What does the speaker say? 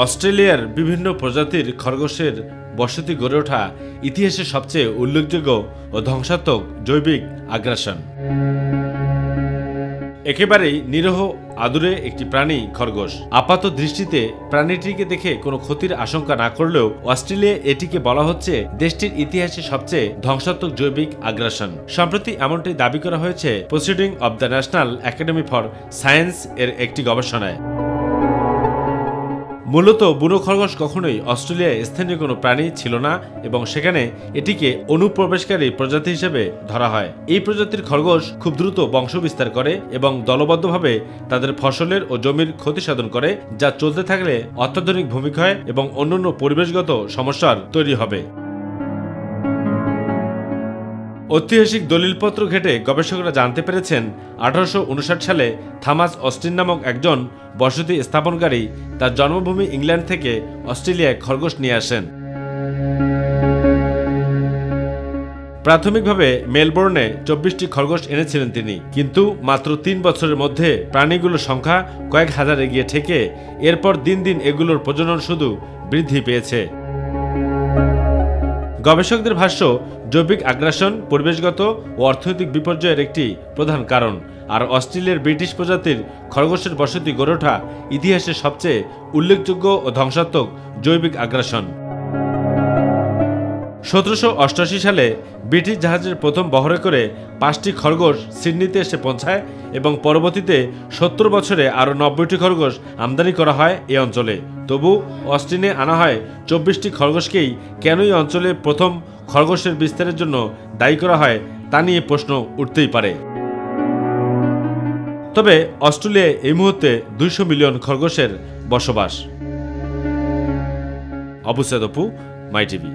অস্ট্রেলিয়ার বিভিন্ন প্রজাতির খরগোশের বসতি গড়ে ওঠা ইতিহাসের সবচেয়ে উল্লেখযোগ্য ও ধ্বংসাত্মক জৈবিক আগ্রাসন। একেবারেই নিরীহ আদুরে একটি প্রাণী খরগোশ। আপাত দৃষ্টিতে প্রাণীটিকে দেখে কোনো ক্ষতির আশঙ্কা না করলেও অস্ট্রেলিয়া এটিকে বলা হচ্ছে দেশটির ইতিহাসে সবচেয়ে ধ্বংসাত্মক জৈবিক আগ্রাসন। সম্প্রতি এমনটি দাবি করা হয়েছে proceeding of the national academy for science এর একটি গবেষণায়। মূলত বুনো খরগোশ কখনোই অস্ট্রেলিয়ায় স্থানীয় কোনো প্রাণী ছিল না এবং সেখানে এটিকে অনুপ্রবেশকারী প্রজাতি হিসেবে ধরা হয়। এই প্রজাতির খরগোশ খুব দ্রুত বংশবিস্তার করে এবং দলবদ্ধভাবে তাদের ফসলের ও জমির ক্ষতি সাধন করে, যা চলতে থাকলে অত্যাধুনিক ভূমিক্ষয় এবং অন্যান্য পরিবেশগত সমস্যার তৈরি হবে। ঐতিহাসিক দলিলপত্র ঘেঁটে গবেষকরা জানতে পেরেছেন 1859 সালে থমাস অস্টিন নামক একজন বসতি স্থাপনকারী তার জন্মভূমি ইংল্যান্ড থেকে অস্ট্রেলিয়ায় খরগোশ নিয়ে আসেন। প্রাথমিকভাবে মেলবোর্নে 24টি খরগোশ এনেছিলেন তিনি, কিন্তু মাত্র 3 বছরের মধ্যে প্রাণীগুলোর সংখ্যা কয়েক হাজারে গিয়ে ঠেকে এরপর দিন দিন এগুলোর প্রজনন শুধু বৃদ্ধি পেয়েছে। গবেষকদের ভাষ্য, জৈবিক আগ্রাসন পরিবেশগত ও অর্থনৈতিক বিপর্যয়ের একটি প্রধান কারণ, আর অস্ট্রেলিয়ার ব্রিটিশ প্রজাতির খরগোশের বসতি গড়ে ওঠা ইতিহাসের সবচেয়ে উল্লেখযোগ্য ও ধ্বংসাত্মক জৈবিক আগ্রাসন। 1788 সালে ব্রিটিশ জাহাজের প্রথম বহরে করে 5টি খরগোশ সিডনিতে এসে পৌঁছায় এবং পরবর্তীতে 70 বছরে আরও 90টি খরগোশ আমদানি করা হয় এই অঞ্চলে। তবু অস্টিনে আনা হয় 24টি খরগোশকেই কেন এই অঞ্চলে প্রথম খরগোশের বিস্তারের জন্য দায়ী করা হয় তা নিয়ে প্রশ্ন উঠতেই পারে। তবে অস্ট্রেলিয়ায় এই মুহূর্তে 200 মিলিয়ন খরগোশের বসবাস। অবু সাইদ অপু, মাই টিভি।